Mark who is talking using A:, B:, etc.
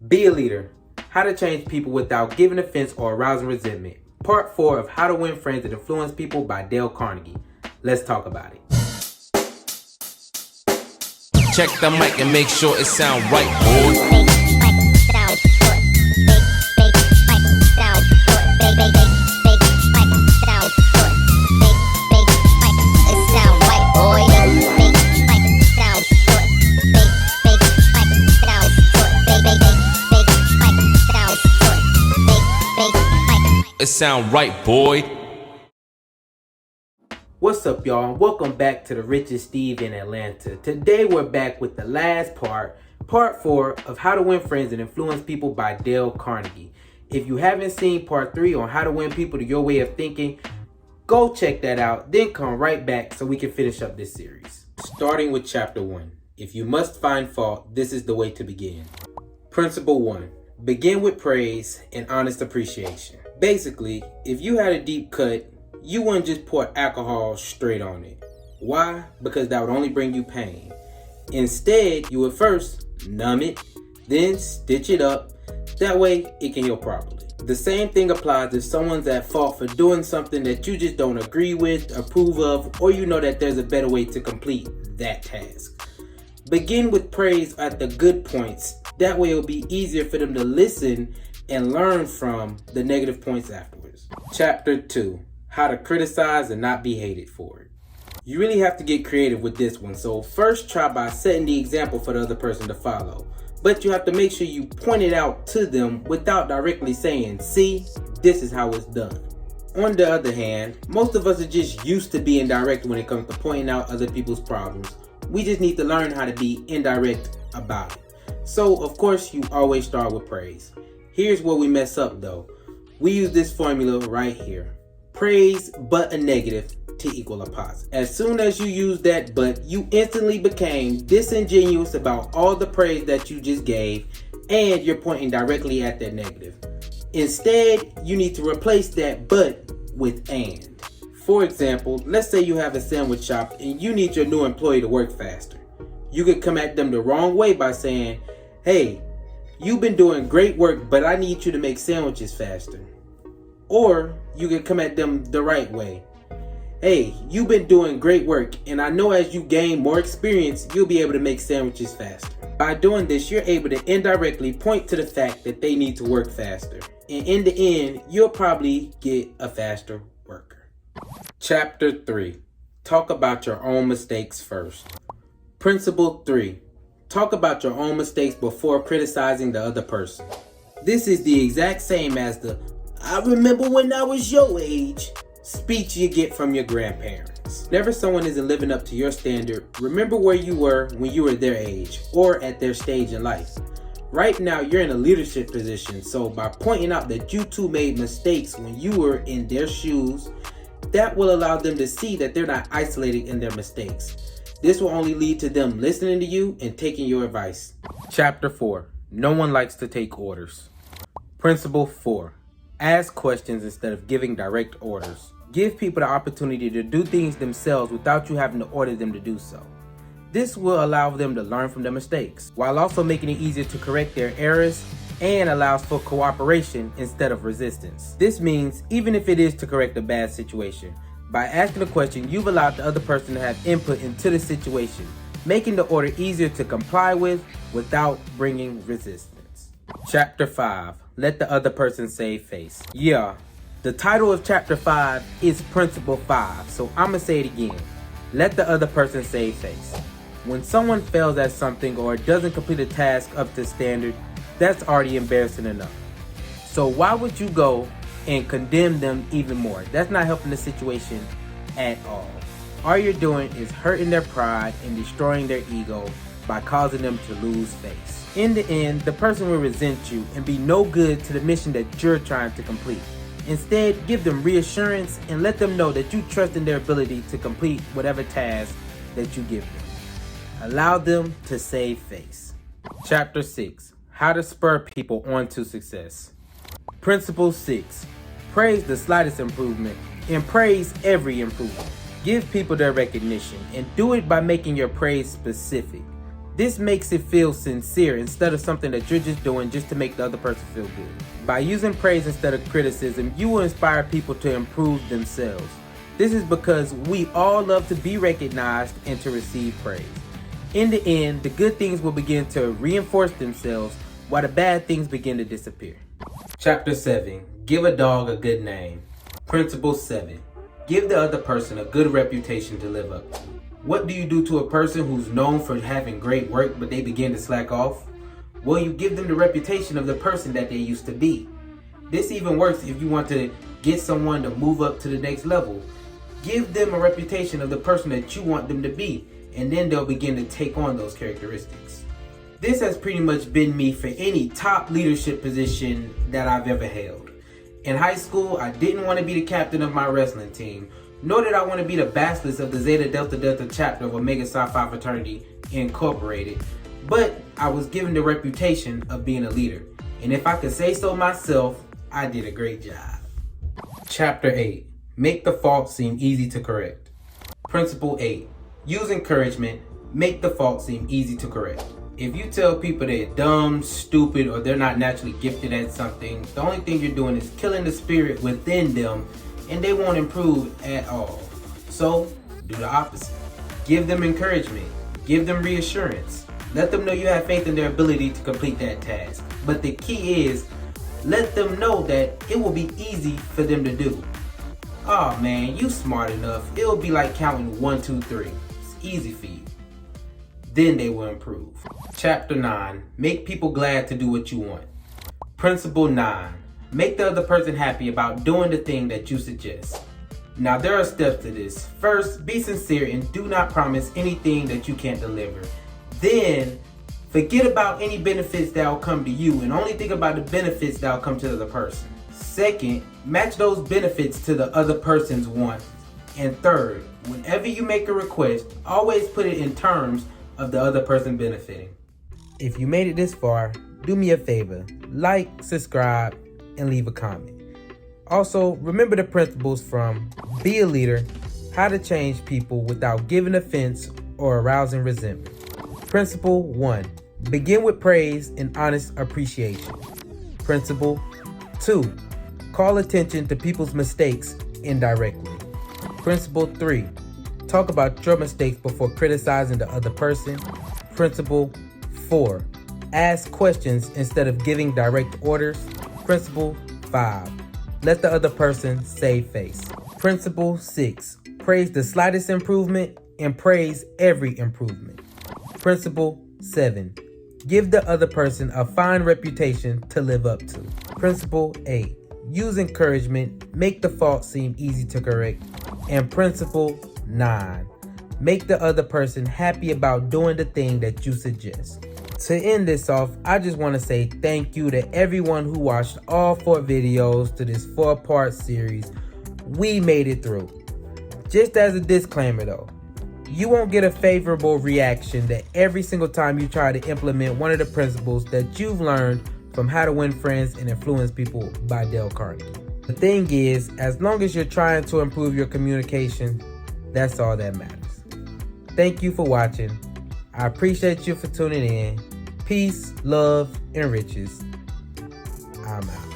A: Be a leader. How to change people without giving offense or arousing resentment. Part 4 of How to Win Friends and Influence People by Dale Carnegie. Let's talk about it.
B: Check the mic and make sure it sound right, boy. It sound right, boy.
A: What's up, y'all? Welcome back to the Richest Steve in Atlanta. Today we're back with the last part 4 of How to Win Friends and Influence People by Dale Carnegie. If you haven't seen part 3 on how to win people to your way of thinking, go check that out, then come right back so we can finish up this series. Starting with chapter 1. If you must find fault, this is the way to begin. Principle 1. Begin with praise and honest appreciation. Basically, if you had a deep cut, you wouldn't just pour alcohol straight on it. Why? Because that would only bring you pain. Instead, you would first numb it, then stitch it up. That way, it can heal properly. The same thing applies if someone's at fault for doing something that you just don't agree with, approve of, or you know that there's a better way to complete that task. Begin with praise at the good points. That way, it'll be easier for them to listen and learn from the negative points afterwards. Chapter 2. How to criticize and not be hated for it. You really have to get creative with this one. So first try by setting the example for the other person to follow. But you have to make sure you point it out to them without directly saying, see, this is how it's done. On the other hand, most of us are just used to being direct when it comes to pointing out other people's problems. We just need to learn how to be indirect about it. So of course you always start with praise. Here's where we mess up though. We use this formula right here. Praise but a negative to equal a positive. As soon as you use that but, you instantly became disingenuous about all the praise that you just gave, and you're pointing directly at that negative. Instead, you need to replace that but with and. For example, let's say you have a sandwich shop and you need your new employee to work faster. You could come at them the wrong way by saying, hey, you've been doing great work, but I need you to make sandwiches faster. Or you can come at them the right way. Hey, you've been doing great work, and I know as you gain more experience, you'll be able to make sandwiches faster. By doing this, you're able to indirectly point to the fact that they need to work faster. And in the end, you'll probably get a faster worker. Chapter 3. Talk about your own mistakes first. Principle 3. Talk about your own mistakes before criticizing the other person. This is the exact same as the I remember when I was your age speech you get from your grandparents. Whenever someone isn't living up to your standard, remember where you were when you were their age or at their stage in life. Right now, you're in a leadership position, so by pointing out that you two made mistakes when you were in their shoes, that will allow them to see that they're not isolated in their mistakes. This will only lead to them listening to you and taking your advice. Chapter 4. No one likes to take orders. Principle 4. Ask questions instead of giving direct orders. Give people the opportunity to do things themselves without you having to order them to do so. This will allow them to learn from their mistakes, while also making it easier to correct their errors and allows for cooperation instead of resistance. This means even if it is to correct a bad situation, by asking a question, you've allowed the other person to have input into the situation, making the order easier to comply with without bringing resistance. Chapter 5. Let the other person save face. Yeah, the title of chapter 5 is Principle 5, so I'm gonna say it again. Let the other person save face. When someone fails at something or doesn't complete a task up to standard, that's already embarrassing enough. So why would you go and condemn them even more? That's not helping the situation at all. All you're doing is hurting their pride and destroying their ego by causing them to lose face. In the end, the person will resent you and be no good to the mission that you're trying to complete. Instead, give them reassurance and let them know that you trust in their ability to complete whatever task that you give them. Allow them to save face. Chapter 6. How to spur people on to success. Principle 6. Praise the slightest improvement and praise every improvement. Give people their recognition and do it by making your praise specific. This makes it feel sincere instead of something that you're just doing just to make the other person feel good. By using praise instead of criticism, you will inspire people to improve themselves. This is because we all love to be recognized and to receive praise. In the end, the good things will begin to reinforce themselves while the bad things begin to disappear. Chapter 7. Give a dog a good name. Principle 7. Give the other person a good reputation to live up to. What do you do to a person who's known for having great work but they begin to slack off? Well, you give them the reputation of the person that they used to be. This even works if you want to get someone to move up to the next level. Give them a reputation of the person that you want them to be, and then they'll begin to take on those characteristics. This has pretty much been me for any top leadership position that I've ever held. In high school, I didn't want to be the captain of my wrestling team, nor did I want to be the bacheloress of the Zeta Delta Delta chapter of Omega Psi Phi Fraternity Incorporated, but I was given the reputation of being a leader, and if I could say so myself, I did a great job. Chapter 8. Make the fault seem easy to correct. Principle 8. Use encouragement. Make the fault seem easy to correct. If you tell people they're dumb, stupid, or they're not naturally gifted at something, the only thing you're doing is killing the spirit within them, and they won't improve at all. So, do the opposite. Give them encouragement. Give them reassurance. Let them know you have faith in their ability to complete that task. But the key is, let them know that it will be easy for them to do. Oh man, you smart enough. It'll be like counting 1, 2, 3. It's easy for you. Then they will improve. Chapter 9. Make people glad to do what you want. Principle 9. Make the other person happy about doing the thing that you suggest. Now there are steps to this. First, be sincere and do not promise anything that you can't deliver. Then, forget about any benefits that will come to you and only think about the benefits that will come to the other person. Second, match those benefits to the other person's wants. And third, whenever you make a request, always put it in terms of the other person benefiting. If you made it this far, do me a favor, like, subscribe, and leave a comment. Also, remember the principles from Be a Leader, How to Change People Without Giving Offense or Arousing Resentment. Principle 1. Begin with praise and honest appreciation. Principle 2. Call attention to people's mistakes indirectly. Principle 3. Talk about your mistakes before criticizing the other person. Principle 4. Ask questions instead of giving direct orders. Principle 5. Let the other person save face. Principle 6. Praise the slightest improvement and praise every improvement. Principle 7. Give the other person a fine reputation to live up to. Principle 8. Use encouragement. Make the fault seem easy to correct. And Principle 9. Make the other person happy about doing the thing that you suggest. To end this off, I just want to say thank you to everyone who watched all 4 videos to this 4-part series. We made it through. Just as a disclaimer though, you won't get a favorable reaction that every single time you try to implement one of the principles that you've learned from How to Win Friends and Influence People by Dale Carnegie. The thing is, as long as you're trying to improve your communication, that's all that matters. Thank you for watching. I appreciate you for tuning in. Peace, love, and riches. I'm out.